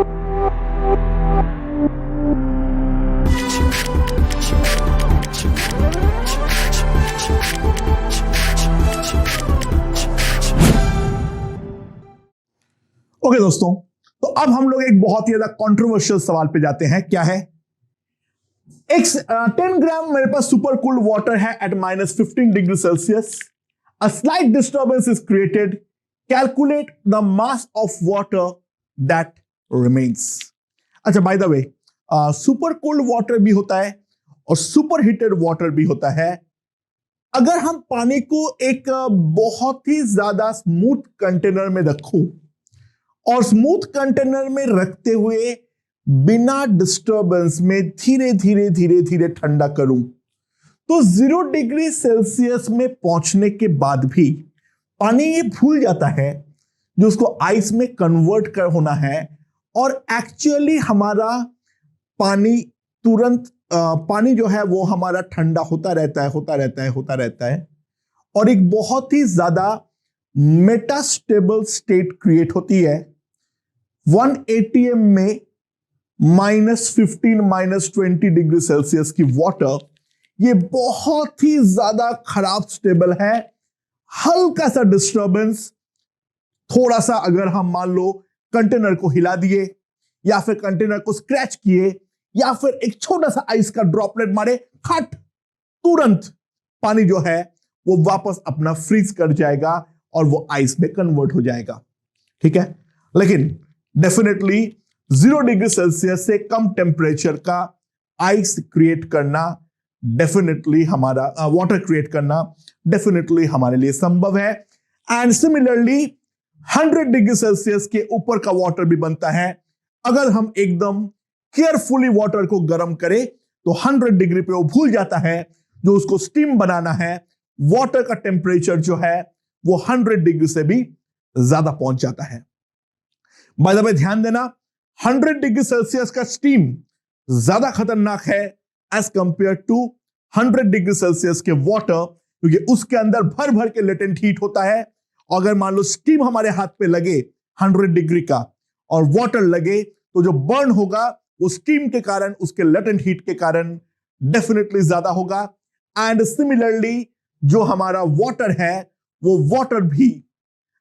Okay दोस्तों, तो अब हम लोग एक बहुत ही ज्यादा कंट्रोवर्शियल सवाल पे जाते हैं। क्या है? 10 ग्राम मेरे पास सुपर कूल्ड वाटर है at -15 degree Celsius. A slight disturbance is created. Calculate the mass of water that remains. अच्छा, by the way, supercooled water भी होता है और सुपर हीटेड वाटर भी होता है। अगर हम पानी को एक बहुत ही ज्यादा स्मूथ कंटेनर में रखूं और स्मूथ कंटेनर में रखते हुए बिना डिस्टर्बेंस में धीरे धीरे धीरे धीरे ठंडा करूं, तो 0 डिग्री सेल्सियस में पहुंचने के बाद भी पानी ये भूल जाता है जो उसको आइस में कन्वर्ट कर होना है, और एक्चुअली हमारा पानी तुरंत पानी जो है वो हमारा ठंडा होता रहता है और एक बहुत ही ज्यादा मेटास्टेबल स्टेट क्रिएट होती है। 1 atm में -15 -20 डिग्री सेल्सियस की वाटर, ये बहुत ही ज्यादा खराब स्टेबल है। हल्का सा डिस्टर्बेंस, थोड़ा सा अगर हम मान लो कंटेनर को हिला दिए या फिर कंटेनर को स्क्रैच किए या फिर एक छोटा सा आइस का ड्रॉपलेट मारे, खट, तुरंत पानी जो है वो वापस अपना फ्रीज कर जाएगा और वो आइस में कन्वर्ट हो जाएगा। ठीक है, लेकिन डेफिनेटली 0 डिग्री सेल्सियस से कम टेम्परेचर का आइस क्रिएट करना डेफिनेटली हमारा वाटर क्रिएट करना डेफिनेटली हमारे लिए संभव है। एंड सिमिलरली 100 डिग्री सेल्सियस के ऊपर का वाटर भी बनता है। अगर हम एकदम केयरफुली वाटर को गर्म करें तो 100 डिग्री पे वो भूल जाता है जो उसको स्टीम बनाना है। वाटर का टेम्परेचर जो है वो 100 डिग्री से भी ज्यादा पहुंच जाता है। बाय द वे, ध्यान देना, 100 डिग्री सेल्सियस का स्टीम ज्यादा खतरनाक है as compare to 100 degree Celsius के वाटर, क्योंकि उसके अंदर भर भर के लेटेंट हीट होता है। अगर मान लो स्टीम हमारे हाथ पे लगे 100 डिग्री का और वाटर लगे, तो जो बर्न होगा वो स्टीम के कारण, उसके लेटेंट हीट के कारण डेफिनेटली ज्यादा होगा। एंड सिमिलरली जो हमारा वाटर है वो वाटर भी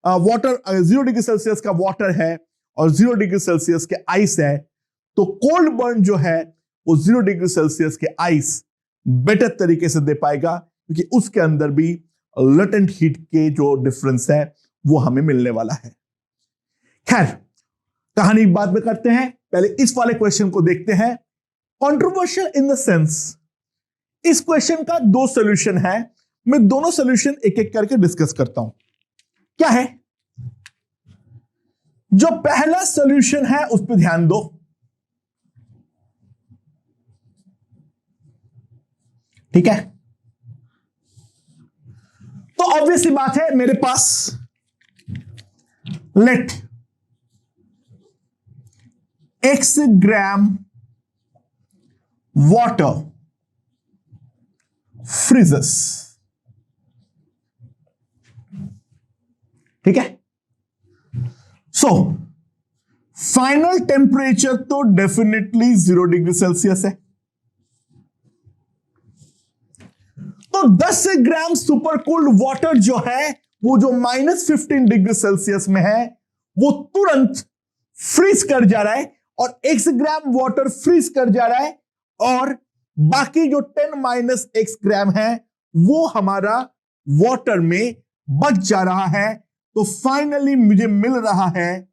वाटर 0 डिग्री सेल्सियस का वाटर है और 0 डिग्री सेल्सियस के आइस है, तो कोल्ड बर्न जो है वो 0 डिग्री सेल्सियस के आइस बेटर तरीके से दे पाएगा, क्योंकि उसके अंदर भी लेटेंट हीट के जो डिफरेंस है वो हमें मिलने वाला है। खैर, कहानी बाद में करते हैं, पहले इस वाले क्वेश्चन को देखते हैं। कंट्रोवर्शियल इन द सेंस, इस क्वेश्चन का 2 सॉल्यूशन है। मैं दोनों सॉल्यूशन एक एक करके डिस्कस करता हूं। क्या है? जो पहला सॉल्यूशन है उस पर ध्यान दो। ठीक है, तो ऑब्वियसली बात है, मेरे पास let x gram water freezes. ठीक है, सो फाइनल टेम्परेचर तो डेफिनेटली 0 डिग्री सेल्सियस है। तो 10 ग्राम सुपर कूल्ड वाटर जो है वो जो -15 डिग्री सेल्सियस में है वो तुरंत फ्रीज कर जा रहा है और 1 ग्राम वाटर फ्रीज कर जा रहा है, और बाकी जो 10 - x ग्राम है वो हमारा वाटर में बच जा रहा है। तो फाइनली मुझे मिल रहा है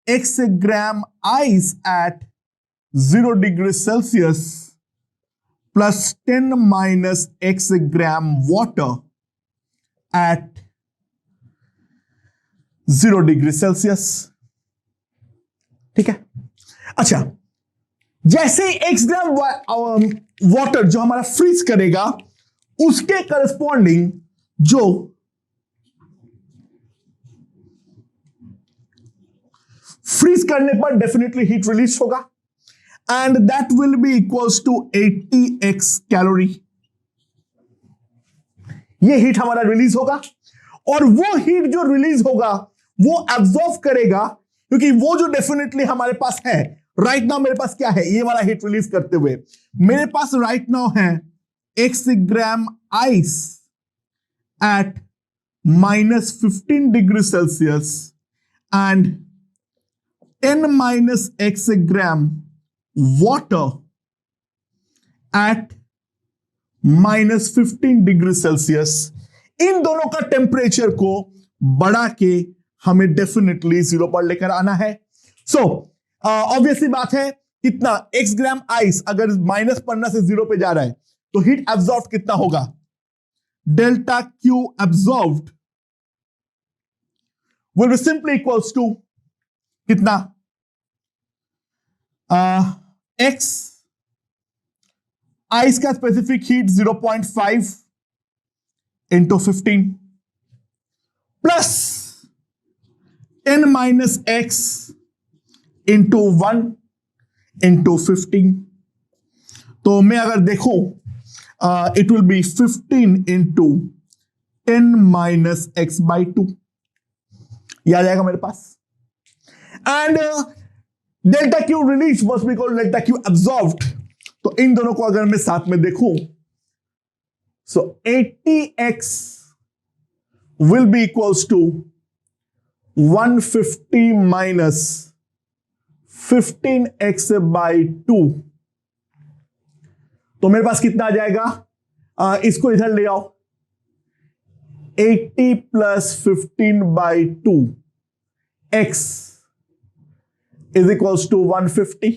x gram ice eight 0 degree Celsius plus 10 - x gram water at 0 degree Celsius. ठीक है, अच्छा, जैसे ही x ग्राम वाटर जो हमारा फ्रीज करेगा उसके करस्पॉन्डिंग जो फ्रीज करने पर डेफिनेटली हीट रिलीज होगा and that will be equals to 80x calorie. ये हीट हमारा रिलीज होगा और वो हीट जो रिलीज होगा वो एब्जॉर्ब करेगा क्योंकि वो जो डेफिनेटली हमारे पास है राइट नाउ, मेरे पास क्या है, ये वाला हीट रिलीज करते हुए मेरे पास राइट नाउ है x gram ice at -15 degree Celsius and 10 minus x gram water at -15 degree Celsius. इन दोनों का टेम्परेचर को बढ़ा के हमें डेफिनेटली 0 पर लेकर आना है। सो ऑब्वियसली बात है, कितना x ग्राम आइस अगर माइनस पढ़ना से 0 पे जा रहा है तो हीट एब्जॉर्ब कितना होगा, delta Q absorbed will be simply equals to कितना x आइस का specific heat 0.5 into 15 plus 10 minus x into 1 into 15। तो मैं अगर देखूं it will be 15 into 10 minus x by 2, यह आ जाएगा मेरे पास। And delta Q release must be equal delta Q absorbed. तो इन दोनों को अगर मैं साथ में देखूं, so 80x will be equals to 150 minus 15x by 2। तो मेरे पास कितना आ जाएगा, इसको इधर ले आओ, 80 plus 15 by 2 x is equals to 150।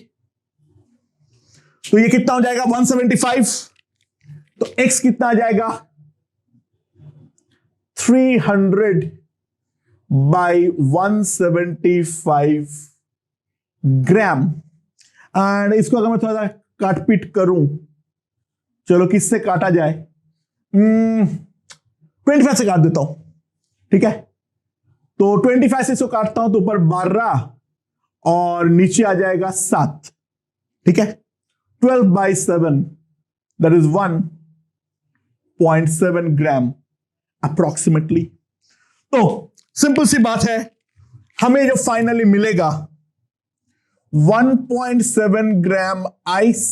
तो ये कितना हो जाएगा 175। तो x कितना आ जाएगा 300 बाई 175 ग्राम। एंड इसको अगर मैं थोड़ा सा काटपीट करूं, चलो किससे काटा जाए, 25 से काट देता हूं, ठीक है। तो 25 से इसको काटता हूं तो ऊपर 12 और नीचे आ जाएगा 7, ठीक है। 12 by 7 that is 1.7 gram approximately. तो सिंपल सी बात है, हमें जो फाइनली मिलेगा 1.7 ग्राम आइस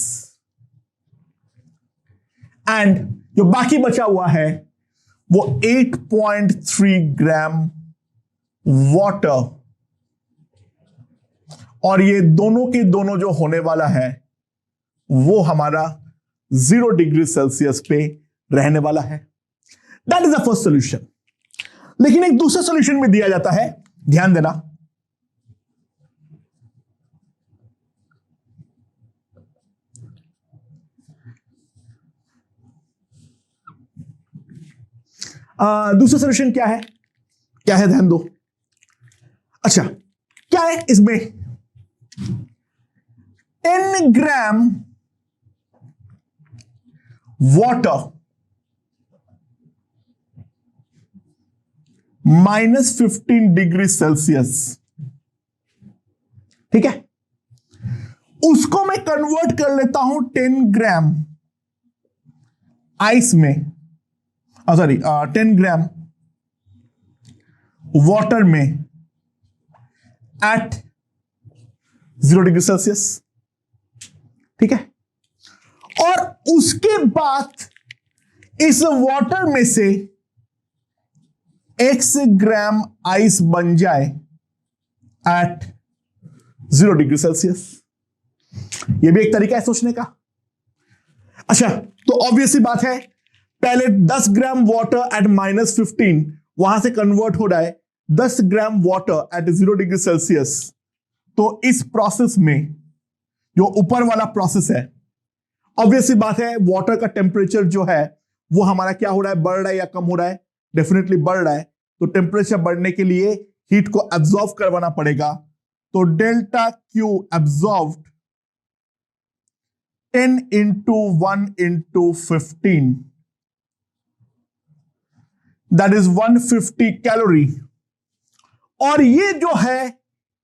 एंड जो बाकी बचा हुआ है वो 8.3 ग्राम वाटर। और ये दोनों के दोनों जो होने वाला है वो हमारा 0 डिग्री सेल्सियस पे रहने वाला है। That is the first solution. लेकिन एक दूसरा सॉल्यूशन भी दिया जाता है, ध्यान देना। दूसरा सॉल्यूशन क्या है, क्या है, ध्यान दो। अच्छा, क्या है इसमें, 10 ग्राम वाटर -15 डिग्री सेल्सियस, ठीक है। उसको मैं कन्वर्ट कर लेता हूं 10 ग्राम आइस में, सॉरी 10 ग्राम वाटर में एट 0 डिग्री सेल्सियस, ठीक है। और उसके बाद इस वाटर में से x ग्राम आइस बन जाए एट 0 डिग्री सेल्सियस। यह भी एक तरीका है सोचने का। अच्छा, तो ऑब्वियसली बात है, पहले 10 ग्राम वाटर एट -15 वहां से कन्वर्ट हो रहा है 10 gram water at 0 degree Celsius. तो इस प्रोसेस में जो ऊपर वाला प्रोसेस है, ऑब्वियसली बात है वाटर का टेम्परेचर जो है वो हमारा क्या हो रहा है, बढ़ रहा है या कम हो रहा है, डेफिनेटली बढ़ रहा है। तो टेम्परेचर बढ़ने के लिए हीट को एब्जॉर्ब करवाना पड़ेगा। तो delta Q absorbed 10 into 1 into 15 that is 150 calorie. और ये जो है,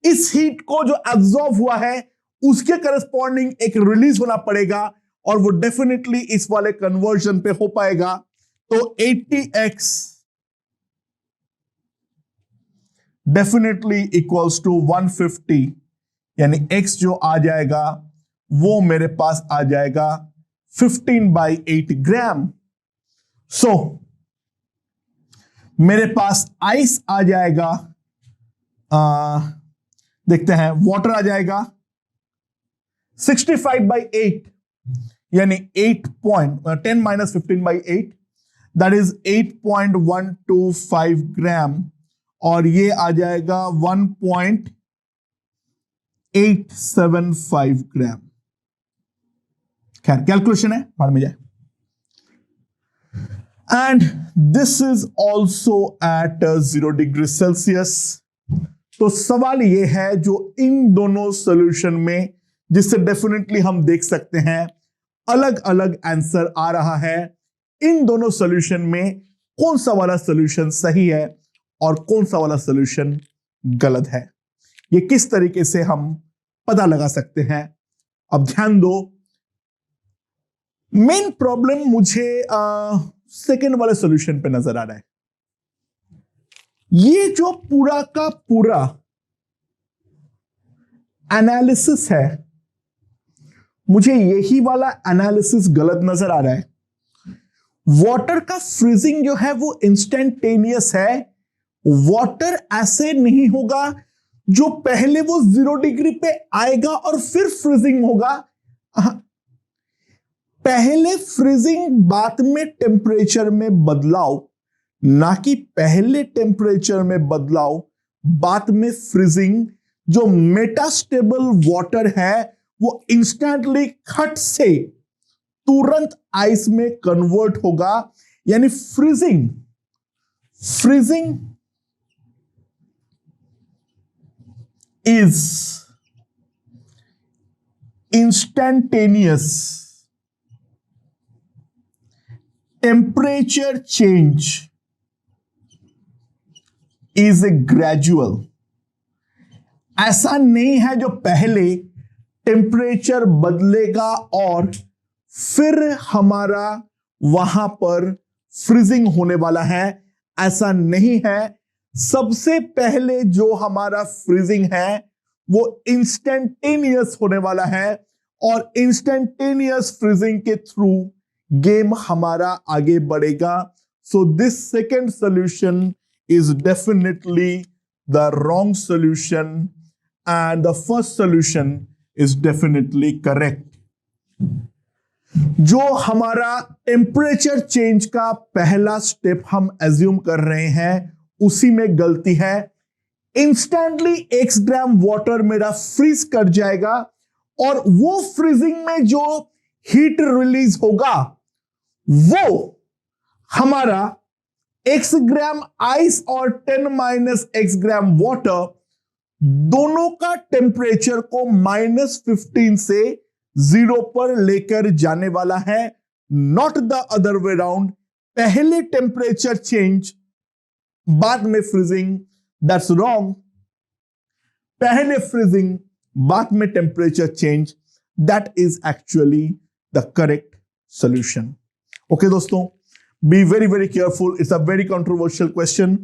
इस हीट को जो एब्जॉर्ब हुआ है उसके करस्पॉन्डिंग एक रिलीज होना पड़ेगा, और वो डेफिनेटली इस वाले कन्वर्जन पे हो पाएगा। तो 80x डेफिनेटली इक्वल्स टू 150, यानी x जो आ जाएगा वो मेरे पास आ जाएगा 15/8 ग्राम। सो मेरे पास आइस आ जाएगा, देखते हैं, वाटर आ जाएगा 65/8, यानी 10 - 15/8, दैट इज 8.125 ग्राम, और ये आ जाएगा 1.875 ग्राम। खैर कैलकुलेशन है, बाद में जाए। And this is also eight 0 degree Celsius. तो सवाल ये है जो इन दोनों सॉल्यूशन में, जिससे डेफिनेटली हम देख सकते हैं अलग अलग आंसर आ रहा है, इन दोनों सॉल्यूशन में कौन सा वाला सॉल्यूशन सही है और कौन सा वाला सॉल्यूशन गलत है, ये किस तरीके से हम पता लगा सकते हैं। अब ध्यान दो, मेन प्रॉब्लम मुझे सेकेंड वाले सॉल्यूशन पे नजर आ रहा है। ये जो पूरा का पूरा एनालिसिस है, मुझे यही वाला एनालिसिस गलत नजर आ रहा है। वाटर का फ्रीजिंग जो है वो इंस्टेंटेनियस है। वाटर ऐसे नहीं होगा जो पहले वो 0 डिग्री पे आएगा और फिर फ्रीजिंग होगा। पहले फ्रीजिंग बाद में टेम्परेचर में बदलाव, ना कि पहले टेम्परेचर में बदलाव बाद में फ्रीजिंग। जो मेटास्टेबल वाटर है वो इंस्टेंटली खट से तुरंत आइस में कन्वर्ट होगा, यानी freezing is instantaneous, temperature change is a gradual. ऐसा नहीं है जो पहले टेम्परेचर बदलेगा और फिर हमारा वहां पर फ्रीजिंग होने वाला है, ऐसा नहीं है। सबसे पहले जो हमारा फ्रीजिंग है वो इंस्टेंटेनियस होने वाला है, और इंस्टेंटेनियस फ्रीजिंग के थ्रू गेम हमारा आगे बढ़ेगा। So this second solution is definitely the wrong solution and the first solution is definitely correct. जो हमारा टेम्परेचर चेंज का पहला स्टेप हम एज्यूम कर रहे हैं, उसी में गलती है। इंस्टेंटली 1 ग्राम वाटर मेरा फ्रीज कर जाएगा, और वो फ्रीजिंग में जो हीट रिलीज होगा वो हमारा x ग्राम आइस और 10 - x ग्राम वाटर दोनों का टेम्परेचर को -15 से 0 पर लेकर जाने वाला है, not the other way round. पहले टेम्परेचर चेंज बाद में फ्रीजिंग, दैट्स रॉन्ग। पहले फ्रीजिंग बाद में temperature change, that is actually the correct solution. Okay दोस्तों, be very very careful, it's a very controversial question.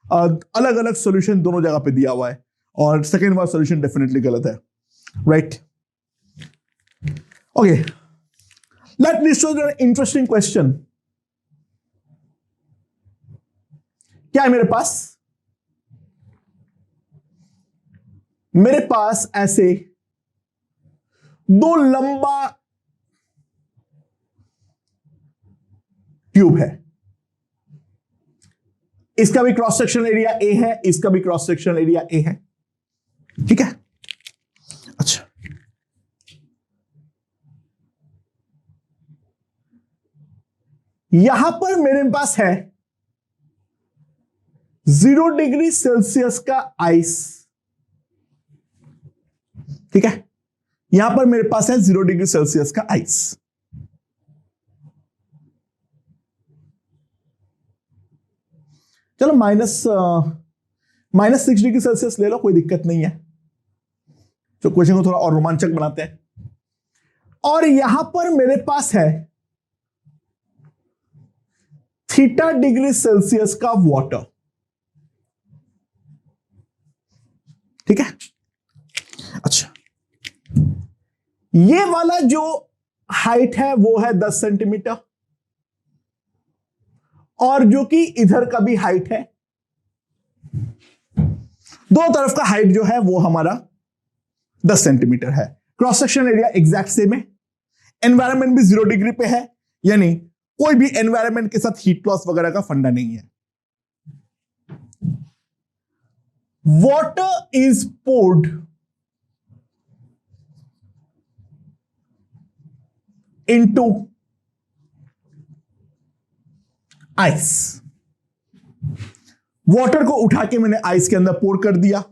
अलग अलग सॉल्यूशन दोनों जगह पे दिया हुआ है, और सेकेंड वाला सॉल्यूशन डेफिनेटली गलत है, right? Okay, let me show you an interesting question. क्या है मेरे पास? मेरे पास ऐसे दो लंबा ट्यूब है। इसका भी क्रॉस सेक्शन एरिया ए है, इसका भी क्रॉस सेक्शन एरिया ए है, ठीक है? अच्छा, यहां पर मेरे पास है 0 डिग्री सेल्सियस का आइस, ठीक है? यहां पर मेरे पास है 0 डिग्री सेल्सियस का आइस। चलो -6 डिग्री सेल्सियस ले लो, कोई दिक्कत नहीं है, तो क्वेश्चन को थोड़ा और रोमांचक बनाते हैं। और यहां पर मेरे पास है θ डिग्री सेल्सियस का वाटर। ये वाला जो हाइट है वो है 10 सेंटीमीटर, और जो कि इधर का भी हाइट है, दो तरफ का हाइट जो है वो हमारा 10 सेंटीमीटर है। Cross section area exact same है, एनवायरनमेंट भी 0 डिग्री पे है, यानी कोई भी एनवायरनमेंट के साथ हीट लॉस वगैरह का फंडा नहीं है। Water is poured into ice. Water को उठा के मैंने आइस के अंदर पोर कर दिया।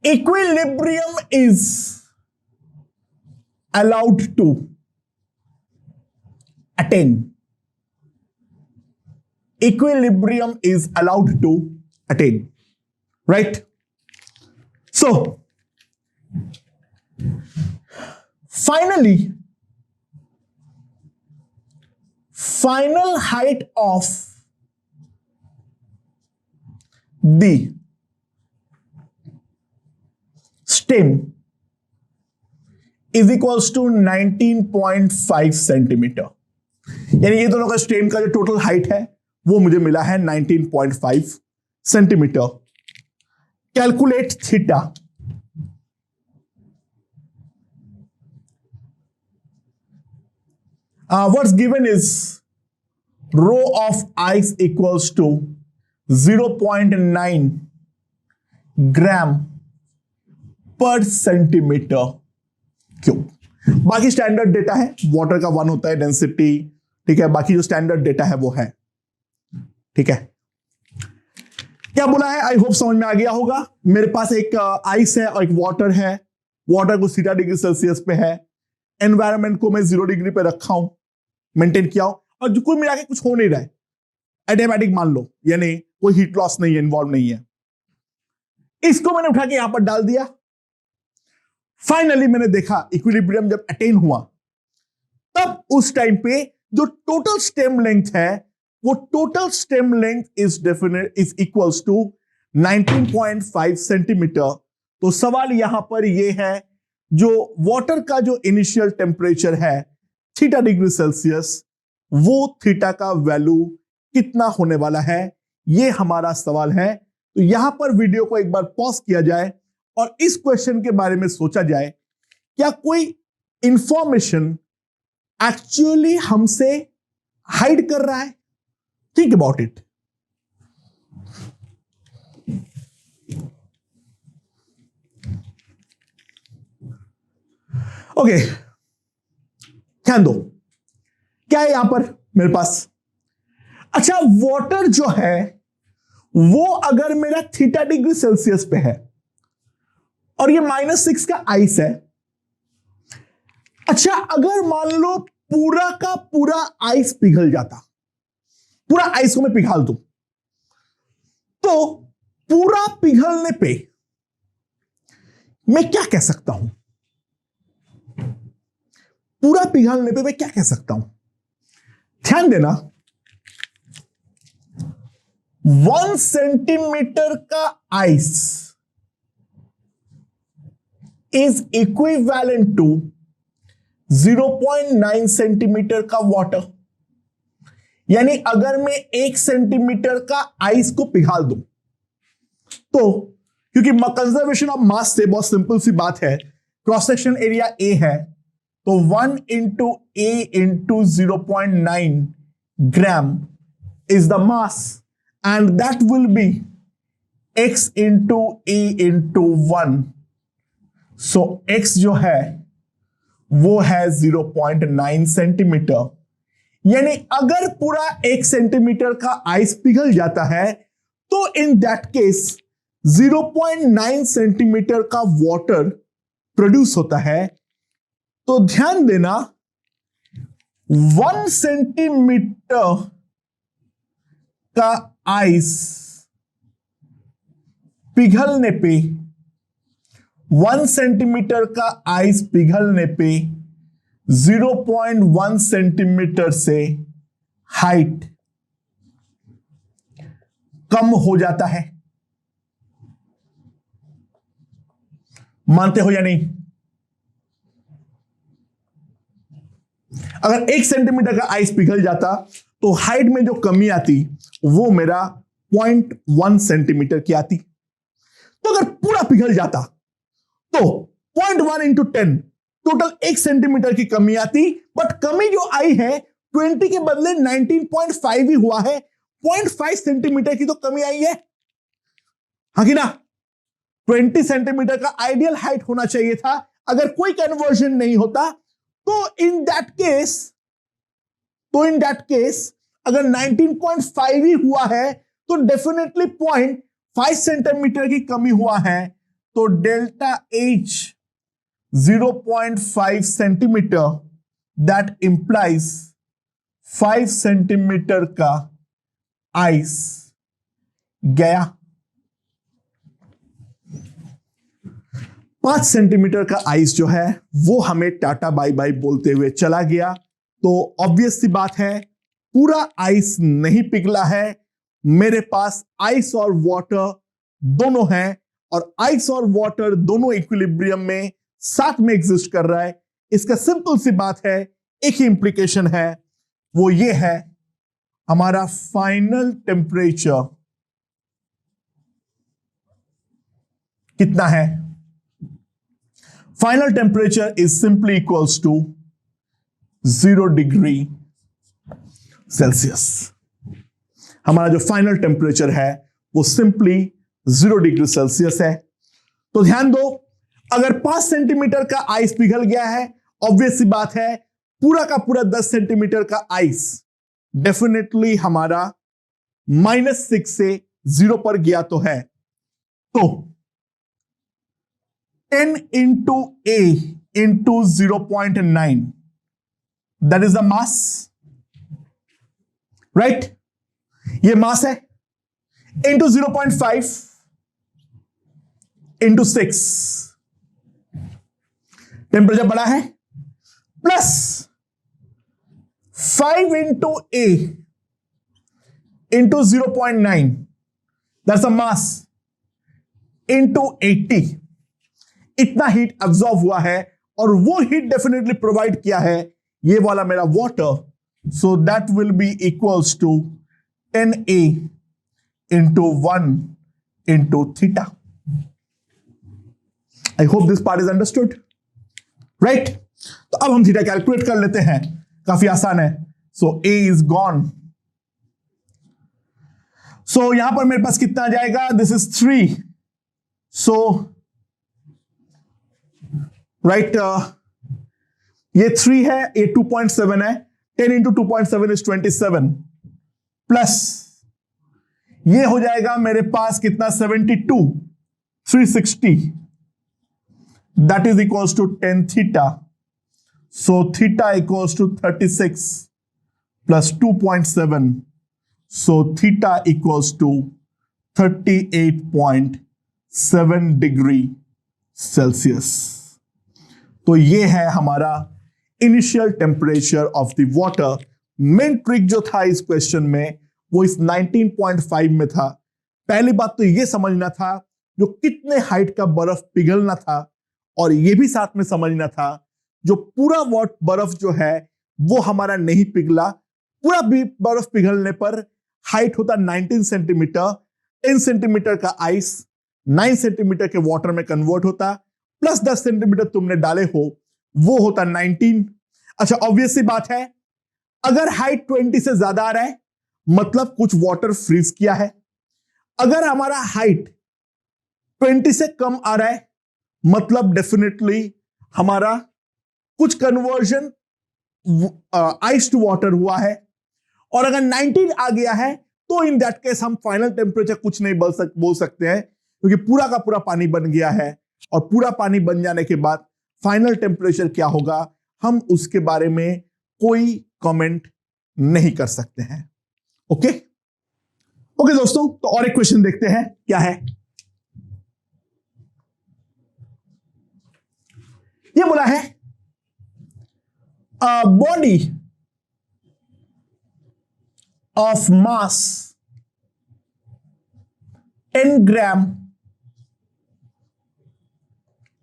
Equilibrium is allowed to attain. Equilibrium is allowed to attain, right? So finally, final height of the stem is equals to 19.5 centimetre. यानी ये दोनों का स्टेम का जो टोटल हाइट है वो मुझे मिला है 19.5 centimetre. Calculate theta. What's given is rho of ice equals to 0.9 ग्राम पर सेंटीमीटर क्यूब। बाकी स्टैंडर्ड डेटा है, वाटर का 1 होता है डेंसिटी, ठीक है। बाकी जो स्टैंडर्ड डेटा है वो है, ठीक है। क्या बोला है, आई होप समझ में आ गया होगा। मेरे पास एक आइस है और एक वाटर है। वाटर को 30 डिग्री सेल्सियस पे है, एनवायरनमेंट को मैं 0 डिग्री पे रखा हूं, मेंटेन किया हूं, और जो कुल मिला के कुछ हो नहीं रहा है, एडियाबैटिक मान लो, यानी कोई हीट लॉस नहीं है, इन्वॉल्व नहीं है। इसको मैंने उठा के यहां पर डाल दिया। फाइनली मैंने देखा इक्विलिब्रियम जब अटेन हुआ, तब उस टाइम पे जो टोटल स्टेम लेंथ है, वो total stem length is equals to 19.5 centimetre. तो सवाल यहां पर ये है, जो वाटर का जो इनिशियल टेम्परेचर है थीटा डिग्री सेल्सियस, वो थीटा का वैल्यू कितना होने वाला है, ये हमारा सवाल है। तो यहां पर वीडियो को एक बार पॉज किया जाए और इस क्वेश्चन के बारे में सोचा जाए, क्या कोई इंफॉर्मेशन एक्चुअली हमसे हाइड कर रहा है? Think about it. ओके, ध्यान दो, क्या है यहां पर मेरे पास? अच्छा, वाटर जो है वो अगर मेरा थीटा डिग्री सेल्सियस पे है और ये -6 का आइस है। अच्छा, अगर मान लो पूरा का पूरा आइस पिघल जाता, पूरा आइस को मैं पिघाल दूं, तो पूरा पिघलने पे मैं क्या कह सकता हूं? पूरा पिघलने पे मैं क्या कह सकता हूं? ध्यान देना, 1 सेंटीमीटर का ice is equivalent to 0.9 centimetre का वाटर। यानी अगर मैं 1 सेंटीमीटर का आइस को पिघाल दूं, तो क्योंकि कंजर्वेशन ऑफ मास से बहुत सिंपल सी बात है, क्रॉस सेक्शन एरिया ए है, तो 1 into A into 0.9 gram is the mass, and that will B x into A into 1। So x जो है वो है 0.9 सेंटीमीटर। यानी अगर पूरा 1 सेंटीमीटर का आइस पिघल जाता है, तो इन दैट केस 0.9 सेंटीमीटर का वाटर प्रोड्यूस होता है। तो ध्यान देना, 1 सेंटीमीटर का आइस पिघलने पे, 1 सेंटीमीटर का आइस पिघलने पे 0.1 सेंटीमीटर से हाइट कम हो जाता है। मानते हो या नहीं? अगर 1 सेंटीमीटर का आइस पिघल जाता तो हाइट में जो कमी आती वो मेरा 0.1 सेंटीमीटर की आती। तो अगर पूरा पिघल जाता तो 0.1 इंटू 10 टोटल 1 सेंटीमीटर की कमी आती, बट कमी जो आई है 20 के बदले 19.5 ही हुआ है, 0.5 सेंटीमीटर की तो कमी आई है, हाँ कि ना। 20 सेंटीमीटर का आइडियल हाइट होना चाहिए था। अगर कोई कन्वर्जन नहीं होता तो इन दैट केस अगर 19.5 ही हुआ है तो डेफिनेटली 0.5 सेंटीमीटर की कमी हुआ है, तो delta H 0.5 centimetre, that implies 5 centimetre का आइस गया। 5 सेंटीमीटर का आइस जो है वो हमें टाटा बाय बाय बोलते हुए चला गया। तो ऑब्वियस सी बात है पूरा आइस नहीं पिघला है, मेरे पास आइस और वाटर दोनों हैं, और आइस और वाटर दोनों इक्विलिब्रियम में साथ में एग्जिस्ट कर रहा है। इसका सिंपल सी बात है, एक ही इंप्लीकेशन है, वो ये है हमारा फाइनल टेम्परेचर कितना है। Final temperature is simply equals to 0 degree Celsius. हमारा जो फाइनल टेम्परेचर है वो सिंपली 0 डिग्री सेल्सियस है। तो ध्यान दो, अगर 5 सेंटीमीटर का आइस पिघल गया है, ऑब्वियस सी बात है पूरा का पूरा 10 सेंटीमीटर का आइस डेफिनेटली हमारा -6 से 0 पर गया तो है। तो 10 into A into 0.9, that is the mass, right? ये मास है, into 0.5 into 6, टेम्परेचर बड़ा है, plus 5 into A into 0.9, that's the mass, into 80, इतना हीट अब्सॉर्ब हुआ है, और वो हीट डेफिनेटली प्रोवाइड किया है ये वाला मेरा water, so that will be equals to 10A into 1 into theta. I hope this part is understood, right. तो अब हम थीटा कैलकुलेट कर लेते हैं, काफी आसान है। सो A इज गॉन, सो यहां पर मेरे पास कितना आ जाएगा, दिस इज 3, सो राइट, ये 3 है, ये 2.7 है, 10 इंटू 2.7 इज 27, प्लस ये हो जाएगा मेरे पास कितना 72, 360, that is equals to 10 theta, so theta equals to 36 plus 2.7, so theta equals to 38.7 degree Celsius. तो ये है हमारा initial temperature of the water. Main trick जो था इस क्वेश्चन में वो इस 19.5 में था। पहली बात तो ये समझना था जो कितने हाइट का बर्फ पिघलना था, और ये भी साथ में समझना था जो पूरा बर्फ जो है वो हमारा नहीं पिघला। पूरा बर्फ पिघलने पर हाइट होता 19 सेंटीमीटर, 10 सेंटीमीटर का आइस 9 सेंटीमीटर के वाटर में कन्वर्ट होता, प्लस 10 सेंटीमीटर तुमने डाले हो वो होता 19। अच्छा, ऑब्वियस सी बात है अगर हाइट 20 से ज्यादा आ रहा है मतलब कुछ वाटर फ्रीज किया है, अगर हमारा हाइट 20 से कम आ रहा है मतलब डेफिनेटली हमारा कुछ कन्वर्जन आइस टू वाटर हुआ है, और अगर 19 आ गया है तो इन दैट केस हम फाइनल टेम्परेचर कुछ नहीं बोल सकते हैं, क्योंकि पूरा का पूरा पानी बन गया है, और पूरा पानी बन जाने के बाद फाइनल टेम्परेचर क्या होगा हम उसके बारे में कोई कमेंट नहीं कर सकते हैं। ओके ओके दोस्तों, तो और एक क्वेश्चन देखते हैं क्या है। ये बोला है a body of mass 10 gram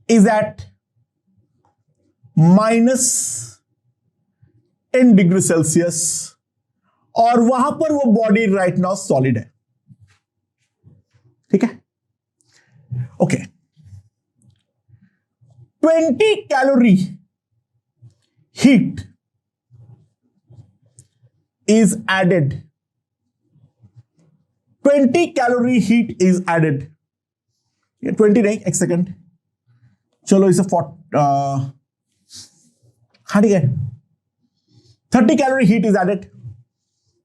is at minus 10 degree Celsius और वहां पर वो बॉडी राइट नाउ सॉलिड है। ठीक है, okay. 20 calorie heat is added, 20 calorie heat is added. ये 20 नहीं, एक सेकेंड, चलो इसे हाँ ठीक है, 30 कैलोरी हीट इज एडेड।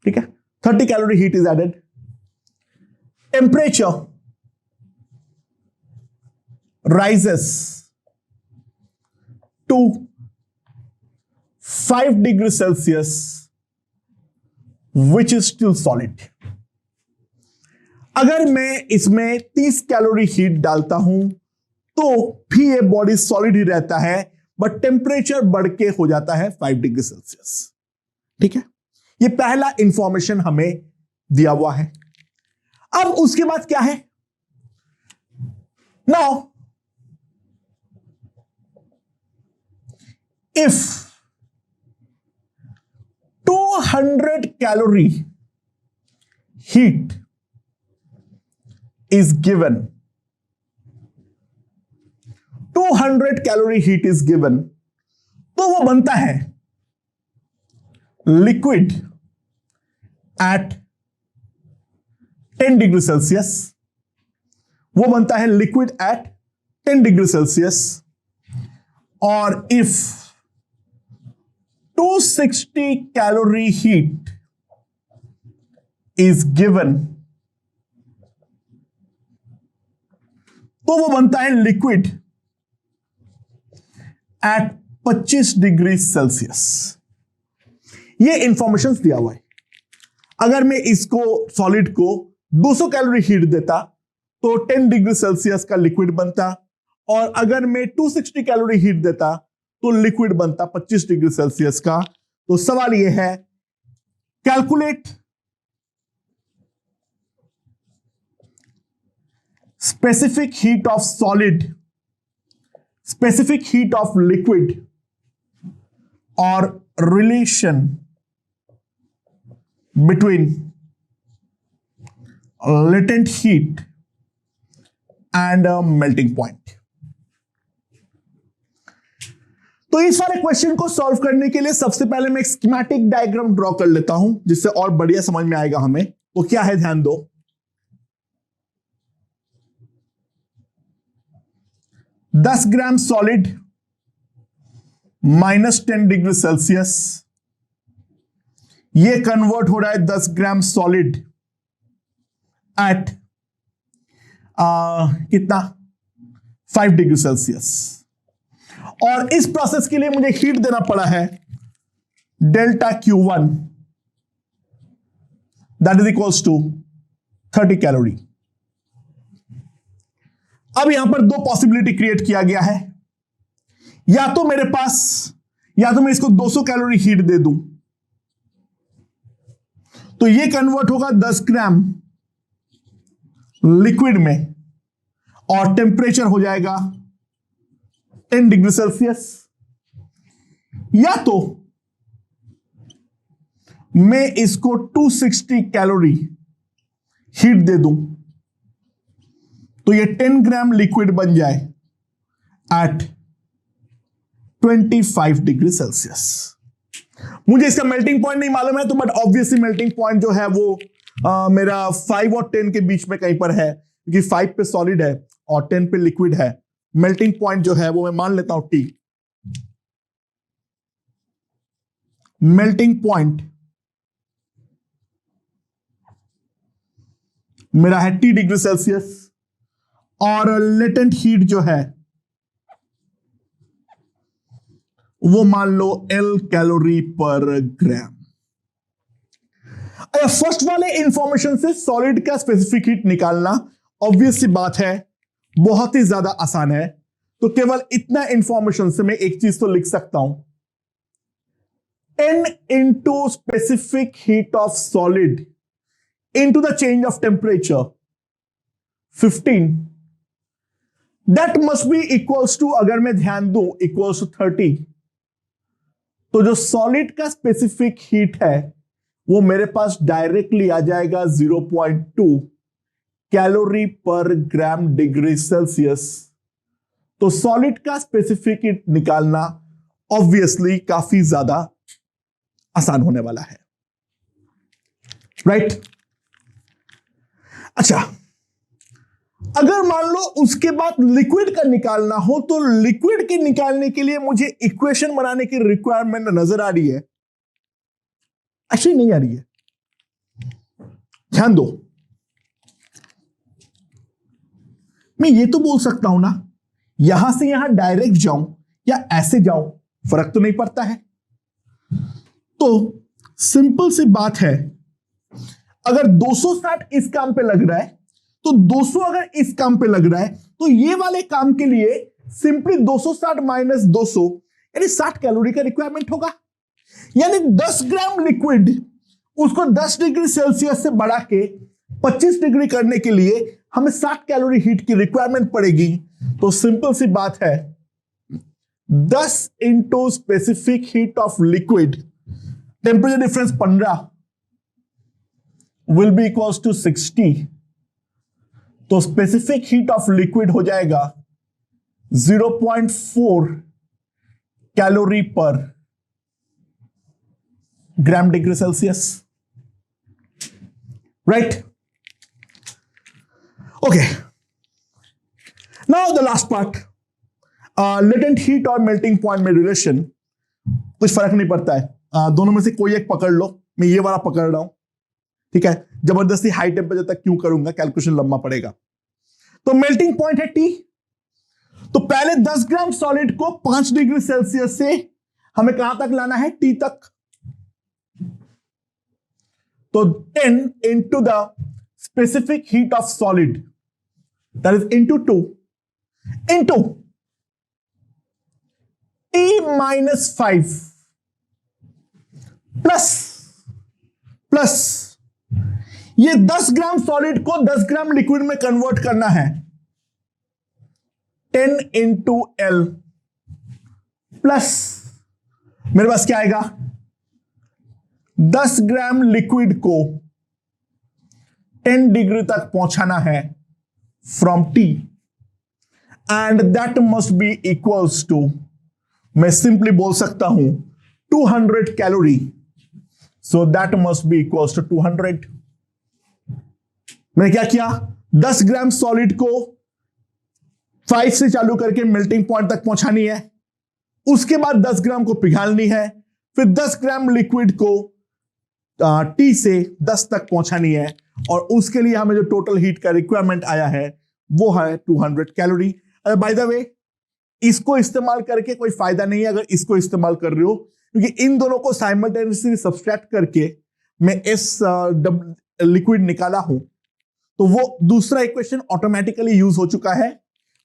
ठीक है, 30 calorie heat is added. Temperature rises to 5 degree Celsius which is still solid। अगर मैं इसमें 30 कैलोरी हीट डालता हूं तो भी ये बॉडी सॉलिड ही रहता है, बट टेम्परेचर बढ़ के हो जाता है 5 डिग्री सेल्सियस। ठीक है, ये पहला इंफॉर्मेशन हमें दिया हुआ है। अब उसके बाद क्या है, now if 200 calorie heat is given, 200 calorie heat is given, तो वो बनता है liquid at 10 डिग्री सेल्सियस। वो बनता है liquid at 10 डिग्री सेल्सियस। और if 260 calorie heat is given, तो वो बनता है लिक्विड एट 25 डिग्री सेल्सियस। ये इंफॉर्मेशन दिया हुआ है। अगर मैं इसको सॉलिड को 200 कैलोरी हीट देता तो 10 डिग्री सेल्सियस का लिक्विड बनता, और अगर मैं 260 कैलोरी हीट देता तो लिक्विड बनता 25 डिग्री सेल्सियस का। तो सवाल यह है, calculate specific heat of solid, specific heat of liquid और relation between latent heat and melting point. तो इस वाले क्वेश्चन को सॉल्व करने के लिए सबसे पहले मैं एक स्कीमेटिक डायग्राम ड्रॉ कर लेता हूं, जिससे और बढ़िया समझ में आएगा हमें। तो क्या है, ध्यान दो। दस ग्राम सॉलिड -10 डिग्री सेल्सियस, ये कन्वर्ट हो रहा है 10 ग्राम सॉलिड एट कितना 5 डिग्री सेल्सियस। और इस प्रोसेस के लिए मुझे हीट देना पड़ा है delta Q1, that is equals to 30 calorie. अब यहां पर दो पॉसिबिलिटी क्रिएट किया गया है, या तो मेरे पास, या तो मैं इसको 200 कैलोरी हीट दे दूं तो ये कन्वर्ट होगा 10 ग्राम लिक्विड में, और टेम्परेचर हो जाएगा 10 डिग्री सेल्सियस। या तो मैं इसको 260 कैलोरी हीट दे दूं तो ये 10 ग्राम लिक्विड बन जाए एट 25 डिग्री सेल्सियस। मुझे इसका मेल्टिंग पॉइंट नहीं मालूम है, तो बट ऑब्वियसली मेल्टिंग पॉइंट जो है वो मेरा 5 और 10 के बीच में कहीं पर है, क्योंकि 5 पे सॉलिड है और 10 पे लिक्विड है। मेल्टिंग पॉइंट जो है वो मैं मान लेता हूं T। मेल्टिंग पॉइंट मेरा है T डिग्री सेल्सियस, और लेटेंट हीट जो है वो मान लो L कैलोरी पर ग्राम। फर्स्ट वाले इंफॉर्मेशन से सॉलिड का स्पेसिफिक हीट निकालना ऑब्वियस सी बात है, बहुत ही ज्यादा आसान है। तो केवल इतना इंफॉर्मेशन से मैं एक चीज तो लिख सकता हूं, 10 into specific heat of solid into the change of temperature 15, that must be equals to, अगर मैं ध्यान दूं, equals to 30। तो जो सॉलिड का स्पेसिफिक हीट है वो मेरे पास डायरेक्टली आ जाएगा 0.2 कैलोरी पर ग्राम डिग्री सेल्सियस। तो सॉलिड का स्पेसिफिक हीट निकालना ऑब्वियसली काफी ज्यादा आसान होने वाला है, राइट? अच्छा, अगर मान लो उसके बाद लिक्विड का निकालना हो तो लिक्विड के निकालने के लिए मुझे इक्वेशन बनाने की रिक्वायरमेंट नजर आ रही है? एक्चुअली नहीं आ रही है। ध्यान दो, मैं ये तो बोल सकता हूं ना, यहां से यहां डायरेक्ट जाऊं या ऐसे जाऊं, फर्क तो नहीं पड़ता है। तो सिंपल सी बात है, अगर 260 इस काम पे लग रहा है तो 200 अगर इस काम पे लग रहा है तो ये वाले काम के लिए सिंपली 260 माइनस 200 यानी 60 कैलोरी का रिक्वायरमेंट होगा। यानी 10 ग्राम लिक्विड उसको 10 डिग्री सेल्सियस से बढ़ा के 25 डिग्री करने के लिए हमें 60 कैलोरी हीट की रिक्वायरमेंट पड़ेगी। तो सिंपल सी बात है, 10 into specific heat of liquid, temperature difference 15 will be equals to 60। तो स्पेसिफिक हीट ऑफ लिक्विड हो जाएगा 0.4 कैलोरी पर gram degree Celsius, right? Okay, now the last part, latent heat और मेल्टिंग पॉइंट में रिलेशन। कुछ फर्क नहीं पड़ता है, दोनों में से कोई एक पकड़ लो। मैं ये वाला पकड़ रहा हूं, ठीक है? जबरदस्ती हाई टेम्परेचर तक क्यों करूंगा, कैलकुलेशन लंबा पड़ेगा। तो मेल्टिंग पॉइंट है T। तो पहले 10 ग्राम सॉलिड को 5 डिग्री सेल्सियस से हमें कहां तक लाना है? T तक। तो 10 into the specific heat of solid, that is into 2 into T minus 5 plus ये 10 ग्राम सॉलिड को 10 ग्राम लिक्विड में कन्वर्ट करना है, 10 इंटू L प्लस मेरे पास क्या आएगा? 10 ग्राम लिक्विड को 10 डिग्री तक पहुंचाना है from T and that must be equals to, मैं सिंपली बोल सकता हूं 200 calorie. So that must be equals to 200। मैंने क्या किया? 10 ग्राम सॉलिड को 5 से चालू करके मेल्टिंग पॉइंट तक पहुंचानी है, उसके बाद 10 ग्राम को पिघालनी है, फिर 10 ग्राम लिक्विड को T से 10 तक पहुंचानी है, और उसके लिए हमें जो टोटल हीट का रिक्वायरमेंट आया है वो है 200 कैलोरी। बाय द वे, इसको इस्तेमाल करके कोई फायदा नहीं है अगर इसको इस्तेमाल कर रहे हो, क्योंकि इन दोनों को साइमल्टेनियसली सब्सट्रैक्ट करके मैं इस लिक्विड निकाला हूं, तो वो दूसरा इक्वेशन ऑटोमेटिकली यूज हो चुका है।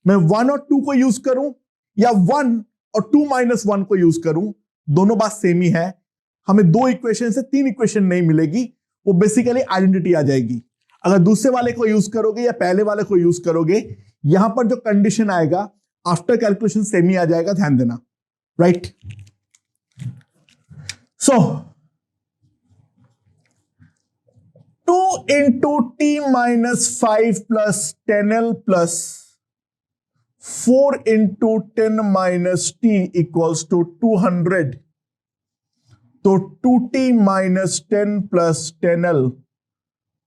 मैं 1 और 2 को यूज करूं या 1 और 2 माइनस 1 को यूज करूं, दोनों बात सेम ही है। हमें 2 इक्वेशन से 3 इक्वेशन नहीं मिलेगी, वो बेसिकली आइडेंटिटी आ जाएगी। अगर दूसरे वाले को यूज करोगे या पहले वाले को यूज करोगे, यहां पर जो कंडीशन आएगा आफ्टर कैलकुलेशन सेम ही आ जाएगा, ध्यान देना, right? So 2 into T minus 5 plus 10L plus 4 into 10 minus T equals to 200। तो 2T minus 10 plus 10L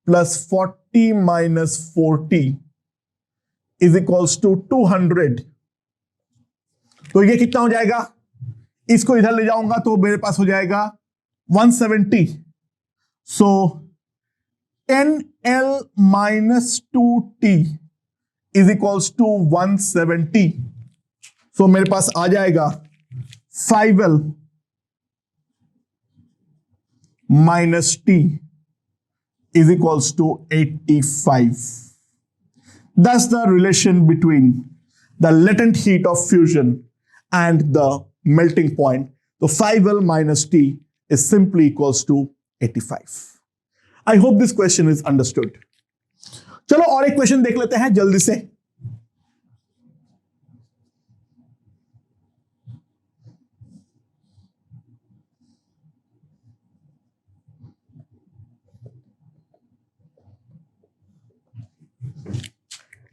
plus 40 minus 40 is equals to 200। तो ये कितना हो जाएगा? इसको इधर ले जाऊंगा तो मेरे पास हो जाएगा 170। So 10L minus 2T is equals to 170। So मेरे पास आ जाएगा 5L minus T is equals to 85. That's the relation between the latent heat of fusion and the melting point. So 5L minus T is simply equals to 85. I hope this question is understood. चलो और एक question देख लेते हैं जल्दी से।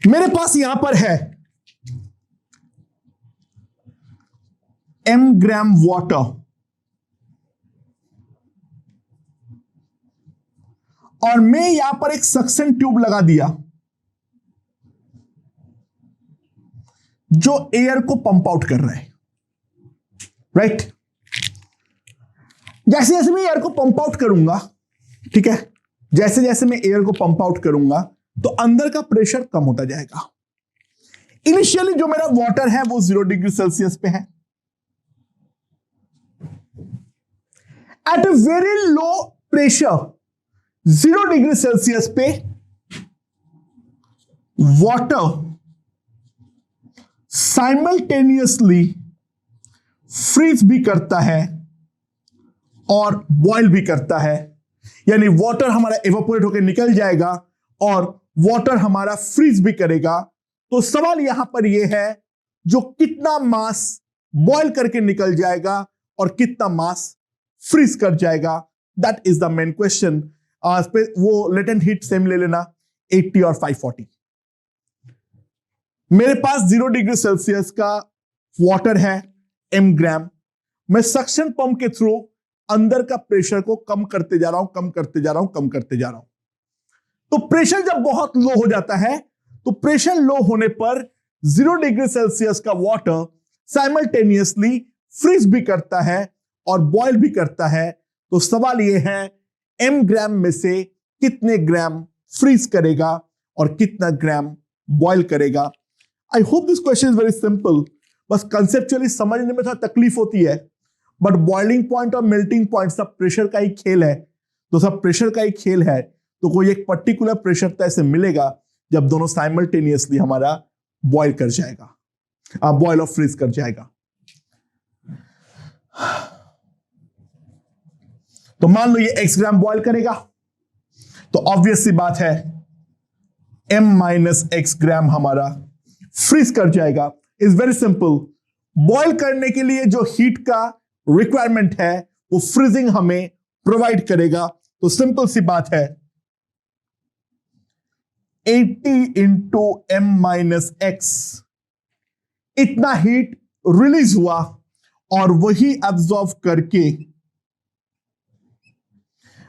मेरे पास यहां पर है m ग्राम वाटर और मैं यहां पर एक सक्शन ट्यूब लगा दिया जो एयर को पंप आउट कर रहा है, राइट। जैसे जैसे मैं एयर को पंप आउट करूंगा, ठीक है, जैसे जैसे मैं एयर को पंप आउट करूंगा तो अंदर का प्रेशर कम होता जाएगा। इनिशियली जो मेरा वाटर है वो 0 डिग्री सेल्सियस पे है। At a very low pressure 0 degree Celsius पे वाटर साइमल्टेनियसली फ्रीज भी करता है और बॉयल भी करता है, यानी वाटर हमारा एवापोरेट होकर निकल जाएगा और वाटर हमारा फ्रीज भी करेगा। तो सवाल यहां पर यह है जो कितना मास बॉयल करके निकल जाएगा और कितना मास फ्रीज कर जाएगा, that is the main question. वो लेटेंट हीट सेम ले लेना 80 और 540। मेरे पास 0 डिग्री सेल्सियस का वाटर है m ग्राम। मैं सक्शन पंप के थ्रू अंदर का प्रेशर को कम करते जा रहा हूं, कम करते जा रहा हूं, कम करते जा रहा हूं। तो प्रेशर जब बहुत लो हो जाता है तो प्रेशर लो होने पर 0 डिग्री सेल्सियस का वाटर साइमल्टेनियसली फ्रीज भी करता है और बॉयल भी करता है। तो सवाल यह है m ग्राम में से कितने ग्राम फ्रीज करेगा और कितना ग्राम बॉयल करेगा। आई hope this question is very simple, बस कंसेप्चुअली समझने में थोड़ा तकलीफ होती है, बट बॉइलिंग पॉइंट और मेल्टिंग पॉइंट सब प्रेशर का ही खेल है। तो सब प्रेशर का ही खेल है, तो कोई एक पर्टिकुलर प्रेशर तो ऐसे मिलेगा जब दोनों साइमल्टेनियसली हमारा बॉयल कर जाएगा, बॉयल और फ्रीज कर जाएगा। तो मान लो ये x ग्राम बॉयल करेगा, तो ऑब्वियस सी बात है m माइनस x ग्राम हमारा फ्रीज कर जाएगा। Is very simple. बॉयल करने के लिए जो हीट का रिक्वायरमेंट है वो फ्रीजिंग हमें प्रोवाइड करेगा। तो सिंपल सी बात है 80 इंटू m माइनस x, इतना हीट रिलीज हुआ और वही एब्जॉर्ब करके,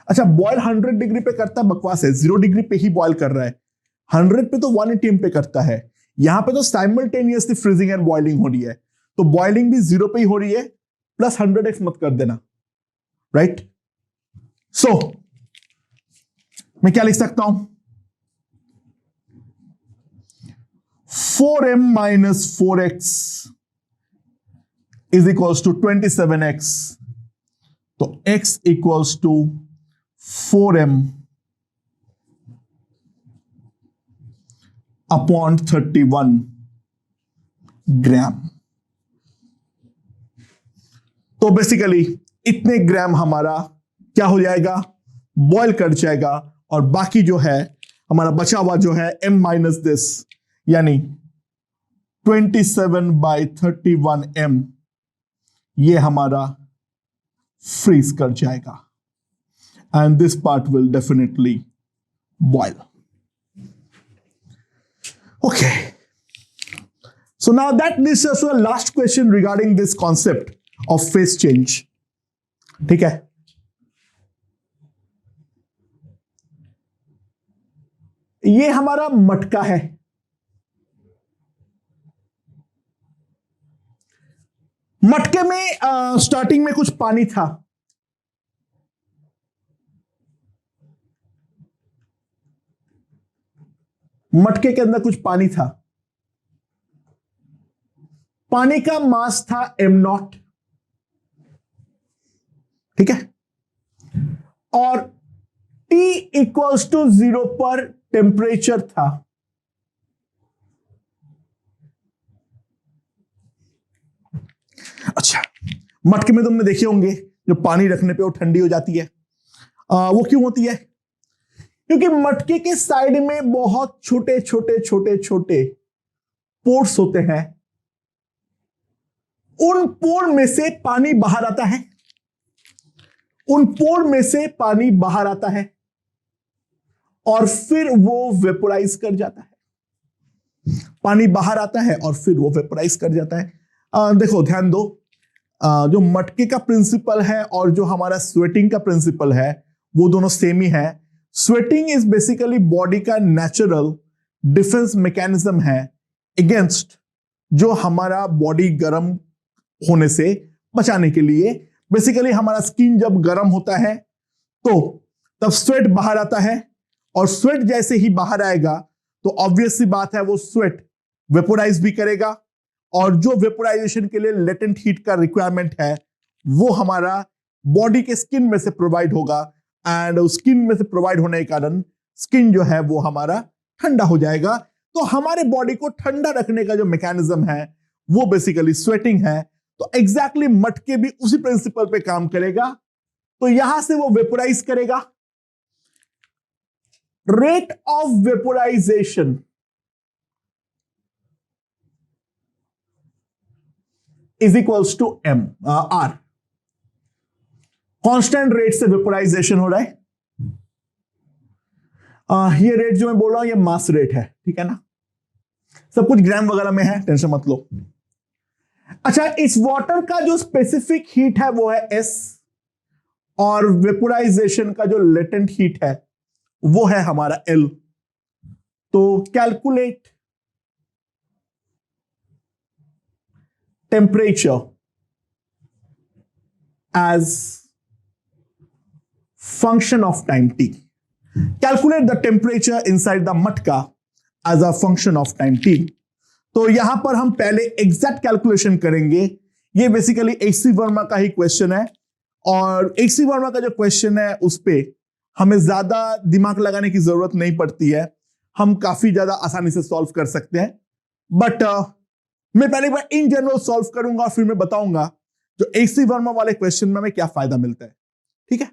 अच्छा बॉयल 100 डिग्री पे करता है, बकवास है, 0 डिग्री पे ही बॉयल कर रहा है। 100 पे तो 180 पे करता है, यहां पे तो साइमल्टेनियसली फ्रीजिंग एंड बॉइलिंग हो रही है, तो बॉइलिंग भी 0 पे ही हो रही है, प्लस 100x मत कर देना, राइट। सो मैं क्या लिख सकता हूं, 4m minus 4x is equals to 27x, तो x equals to 4m upon 31 gram. तो बेसिकली इतने ग्राम हमारा क्या हो जाएगा, बॉयल कर जाएगा, और बाकी जो है हमारा बचा हुआ जो है m माइनस दिस, यानी 27/31m, ये हमारा फ्रीज कर जाएगा, and this part will definitely boil. Okay, so now that leads us to the last question regarding this concept of phase change. ठीक है, ये हमारा मटका है, मटके में स्टार्टिंग में कुछ पानी था, मटके के अंदर कुछ पानी था, पानी का मास था m0, ठीक है, और T इक्वल्स टू 0 पर टेम्परेचर था। अच्छा, मटके में तुमने देखे होंगे जो पानी रखने पे वो ठंडी हो जाती है, वो क्यों होती है, क्योंकि मटके के साइड में बहुत छोटे छोटे छोटे छोटे पोर्स होते हैं, उन पोर में से पानी बाहर आता है, उन पोर में से पानी बाहर आता है और फिर वो वेपोराइज कर जाता है। पानी बाहर आता है और फिर वो वेपोराइज कर जाता है। देखो ध्यान दो, जो मटके का प्रिंसिपल है और जो हमारा स्वेटिंग का प्रिंसिपल है वो दोनों सेम ही है। स्वेटिंग इज बेसिकली बॉडी का नेचुरल डिफेंस मैकेनिज्म है अगेंस्ट जो हमारा बॉडी गर्म होने से बचाने के लिए। बेसिकली हमारा स्किन जब गर्म होता है तो तब स्वेट बाहर आता है, और स्वेट जैसे ही बाहर आएगा तो ऑब्वियस सी बात है वो स्वेट वेपोराइज भी करेगा, और जो वेपोराइजेशन के लिए लेटेंट हीट का रिक्वायरमेंट है वो हमारा बॉडी के स्किन में से प्रोवाइड होगा, एंड स्किन में से प्रोवाइड होने के कारण स्किन जो है वो हमारा ठंडा हो जाएगा। तो हमारे बॉडी को ठंडा रखने का जो मैकेनिज्म है वो बेसिकली स्वेटिंग है। तो एग्जैक्टली मटके भी उसी प्रिंसिपल पे काम करेगा। तो यहां से वो वेपोराइज करेगा। Rate of vaporisation is equals to M R. Constant rate से वेपोराइजेशन हो रहा है। ये रेट जो मैं बोल रहा हूं ये मास रेट है, ठीक है ना, सब कुछ ग्राम वगैरह में है, टेंशन मत लो। अच्छा, इस वाटर का जो स्पेसिफिक हीट है वो है एस, और वेपोराइजेशन का जो लेटेंट हीट है वो है हमारा एल। तो calculate temperature as function of time T. Calculate the temperature inside the matka as a function of time T. तो यहां पर हम पहले एग्जैक्ट कैलकुलेशन करेंगे। ये बेसिकली एचसी वर्मा का ही क्वेश्चन है, और एचसी वर्मा का जो क्वेश्चन है उस पे हमें ज्यादा दिमाग लगाने की जरूरत नहीं पड़ती है, हम काफी ज्यादा आसानी से सॉल्व कर सकते हैं। बट मैं पहले एक बार इन जनरल सॉल्व करूंगा और फिर मैं बताऊंगा जो एचसी वर्मा वाले क्वेश्चन में हमें क्या फायदा मिलता है, ठीक है।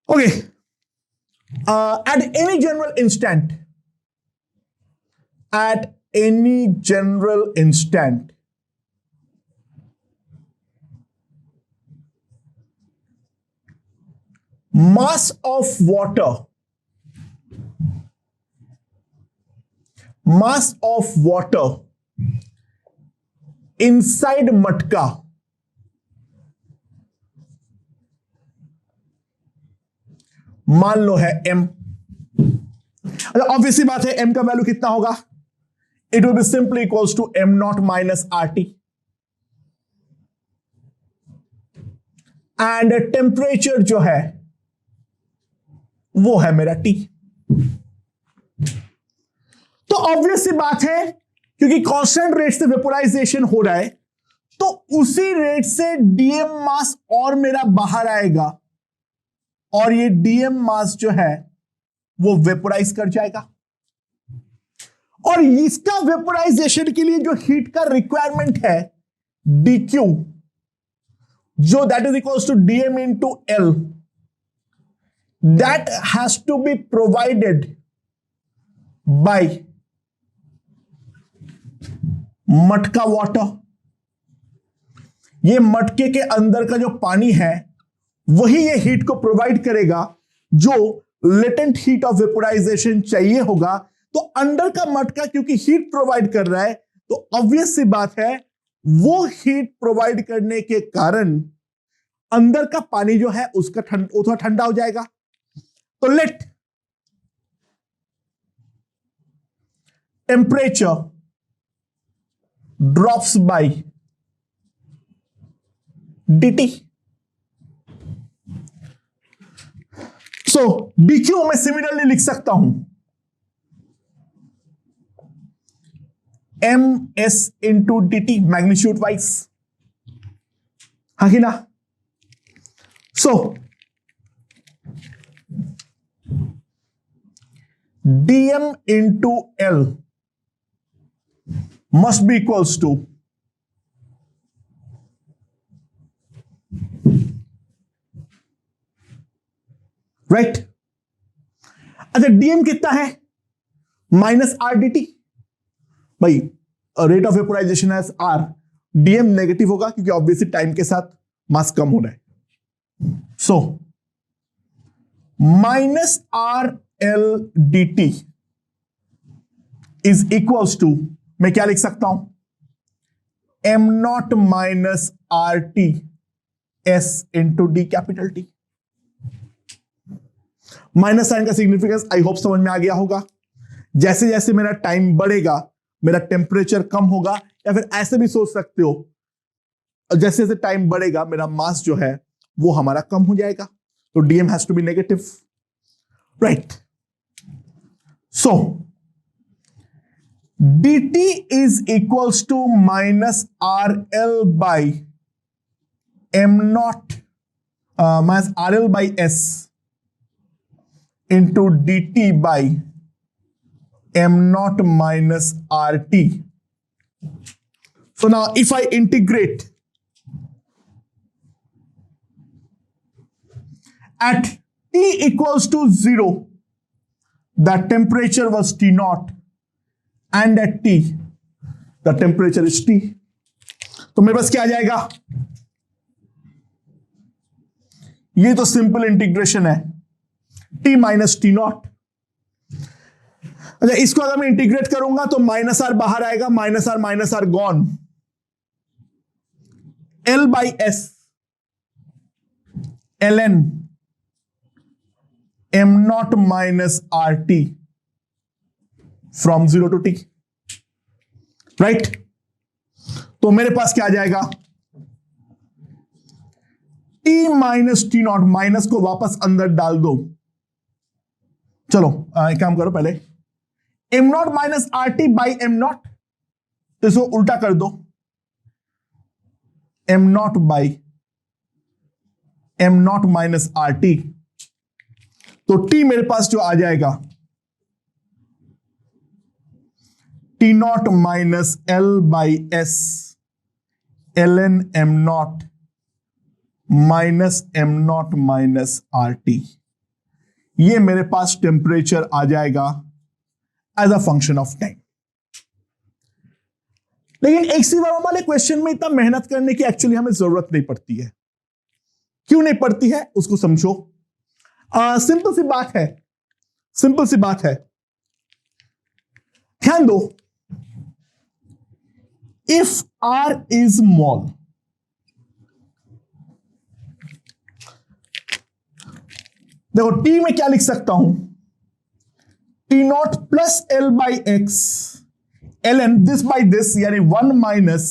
Okay, at any general instant, mass of water inside मटका मान लो है m। अच्छा, ऑब्वियसली बात है m का वैल्यू कितना होगा, it will be simply equals to m naught minus R T, and temperature जो है वो है मेरा T। तो ऑब्वियस सी बात है, क्योंकि कांस्टेंट रेट से वेपोराइजेशन हो रहा है तो उसी रेट से डीएम मास और मेरा बाहर आएगा, और ये डीएम मास जो है वो वेपोराइज कर जाएगा। और इसका वेपोराइजेशन के लिए जो हीट का रिक्वायरमेंट है dq, जो that is equals to dm into L, that has to be provided by matka water. ये मटके के अंदर का जो पानी है वही ये हीट को प्रोवाइड करेगा जो लेटेंट हीट ऑफ वेपोराइजेशन चाहिए होगा। तो अंदर का मटका क्योंकि हीट प्रोवाइड कर रहा है तो ऑब्वियस सी बात है वो हीट प्रोवाइड करने के कारण अंदर का पानी जो है उसका थोड़ा ठंडा हो जाएगा। तो let temperature drops by dt। So dq मैं सिमिलरली लिख सकता हूं ms इंटू dt मैग्नीट्यूड वाइज, हाँ कि ना। So dm into l must be equals to right. अच्छा, dm कितना है, माइनस आर डी टी। भाई रेट ऑफ वेपोराइजेशन है r, dm नेगेटिव होगा क्योंकि ऑब्वियसली टाइम के साथ मास कम हो रहा है। So minus R L D T is equals to, मैं क्या लिख सकता हूं, M naught minus R T S into D capital T. Minus sign का सिग्निफिकेंस आई होप समझ में आ गया होगा। जैसे जैसे मेरा टाइम बढ़ेगा मेरा टेम्परेचर कम होगा, या फिर ऐसे भी सोच सकते हो जैसे जैसे टाइम बढ़ेगा मेरा मास जो है वो हमारा कम हो जाएगा। तो DM has to be negative, right. So dt is equals to minus RL by m naught minus RL by S into dt by m naught minus RT. So now if I integrate at t equals to 0, the temperature was T naught. And at T, the temperature is T. तो मेरे पास क्या आ जाएगा, ये तो simple integration है, T minus T not. अच्छा, इसको अगर मैं इंटीग्रेट करूंगा तो माइनस आर बाहर आएगा, minus R gone, L by S L N M naught minus R T from 0 to t, राइट। तो मेरे पास क्या आ जाएगा, t minus T naught, minus को वापस अंदर डाल दो। चलो एक काम करो, पहले M naught minus R T by M naught, तो इसको उल्टा कर दो, M naught by M naught minus R T. तो t मेरे पास जो आ जाएगा T naught minus L by S L N M naught minus M naught minus R T. ये मेरे पास टेम्परेचर आ जाएगा as a function of time. लेकिन एक सी वाले क्वेश्चन में इतना मेहनत करने की एक्चुअली हमें जरूरत नहीं पड़ती है। क्यों नहीं पड़ती है उसको समझो। सिंपल सी बात है, सिंपल सी बात है, ध्यान दो। If R is small, देखो T में क्या लिख सकता हूं, T naught plus L by X L N this by this, यानी 1 minus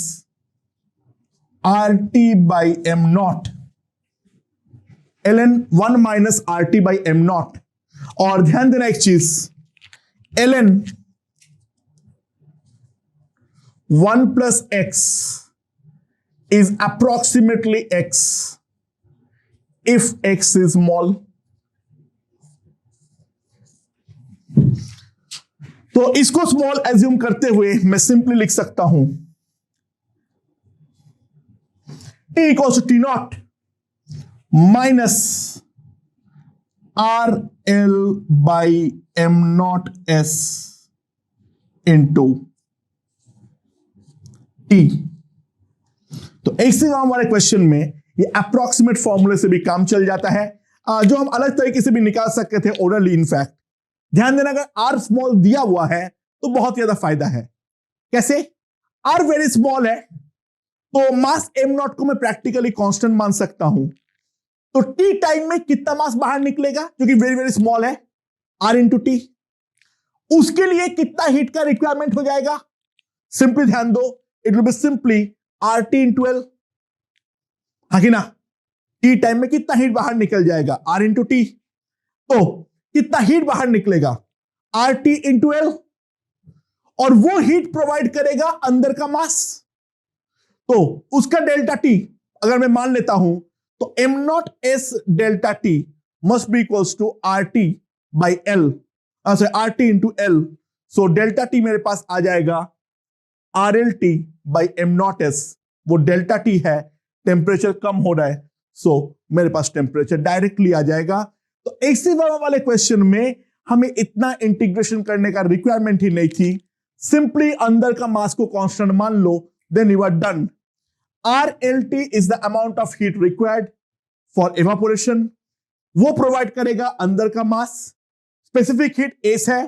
R T by M naught L N 1 minus R T by M naught. और ध्यान देना एक चीज, L N 1 plus x is approximately x if x is small. तो इसको small assume करते हुए मैं सिंपली लिख सकता हूं t equals to T naught minus R L by M naught S into T. तो एक से हमारे क्वेश्चन में ये अप्रोक्सीमेट फॉर्मूले से भी काम चल जाता है, जो हम अलग तरीके से भी निकाल सकते थे ओरली। इनफैक्ट ध्यान देना, अगर आर स्मॉल दिया हुआ है तो बहुत ज्यादा फायदा है। कैसे? आर वेरी स्मॉल है तो मास एम नॉट को मैं प्रैक्टिकली कांस्टेंट मान सकता हूं। तो टी टाइम में कितना मास बाहर निकलेगा जो कि वेरी वेरी स्मॉल है, आर इंटू टी। उसके लिए कितना हीट का रिक्वायरमेंट हो जाएगा, सिंपली ध्यान दो, it will be simply are T into L. हाँ कि ना, टी टाइम में कितना हीट बाहर निकल जाएगा, आर इंटू टी। तो कितना हीट बाहर निकलेगा, आर टी इंटू एल, और वो हीट प्रोवाइड करेगा अंदर का मास। तो उसका डेल्टा टी अगर मैं मान लेता हूं तो M naught S delta T must be equals to R T by L, R T into L. So delta T मेरे पास आ जाएगा R L T by M naught S. वो डेल्टा टी है, टेम्परेचर कम हो रहा है, सो मेरे पास टेम्परेचर डायरेक्टली आ जाएगा। तो ऐसे वाले क्वेश्चन में हमें इतना इंटीग्रेशन करने का रिक्वायरमेंट ही नहीं थी, सिंपली अंदर का मास को कांस्टेंट मान लो, then you are done. RLT is the amount of heat required for evaporation. वो प्रोवाइड करेगा अंदर का मास, स्पेसिफिक हीट एस है,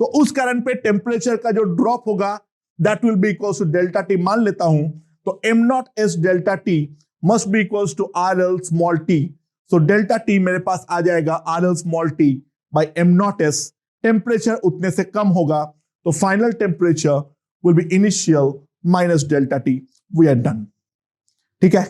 तो उस कारण पे टेम्परेचर का जो ड्रॉप होगा that will be equals to delta T मान लेता हूं। तो M naught S delta T must be equals to R L small T. So delta T मेरे पास आ जाएगा R L small T by M naught S. Temperature उतने से कम होगा तो final temperature will be initial minus delta T. We are done. ठीक है,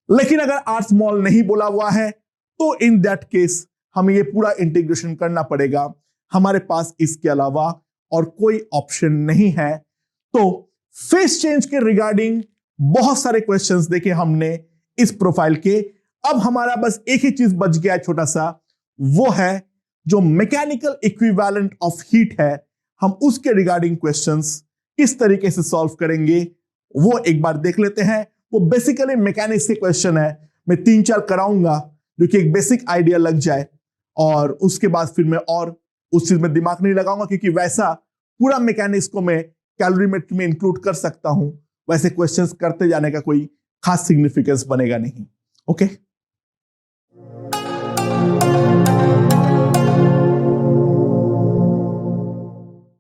लेकिन अगर आर स्मॉल नहीं बोला हुआ है तो इन दैट केस हमें ये पूरा इंटीग्रेशन करना पड़ेगा। हमारे पास इसके अलावा और कोई ऑप्शन नहीं है। तो फेस चेंज के रिगार्डिंग बहुत सारे क्वेश्चंस देखे हमने इस प्रोफाइल के। अब हमारा बस एक ही चीज बच गया छोटा सा, वो है जो मैकेनिकल इक्विवेलेंट ऑफ हीट है, हम उसके रिगार्डिंग क्वेश्चंस किस तरीके से सॉल्व करेंगे वो एक बार देख लेते हैं। वो बेसिकली मैकेनिक्स के क्वेश्चन है, मैं 3-4 कराऊंगा जो कि एक बेसिक आइडिया लग जाए, और उसके बाद फिर मैं और उस चीज में दिमाग नहीं लगाऊंगा, क्योंकि वैसा पूरा मैकेनिक्स को मैं कैलोरीमेट्री में इंक्लूड कर सकता हूं। वैसे क्वेश्चंस करते जाने का कोई खास सिग्निफिकेंस बनेगा नहीं। ओके।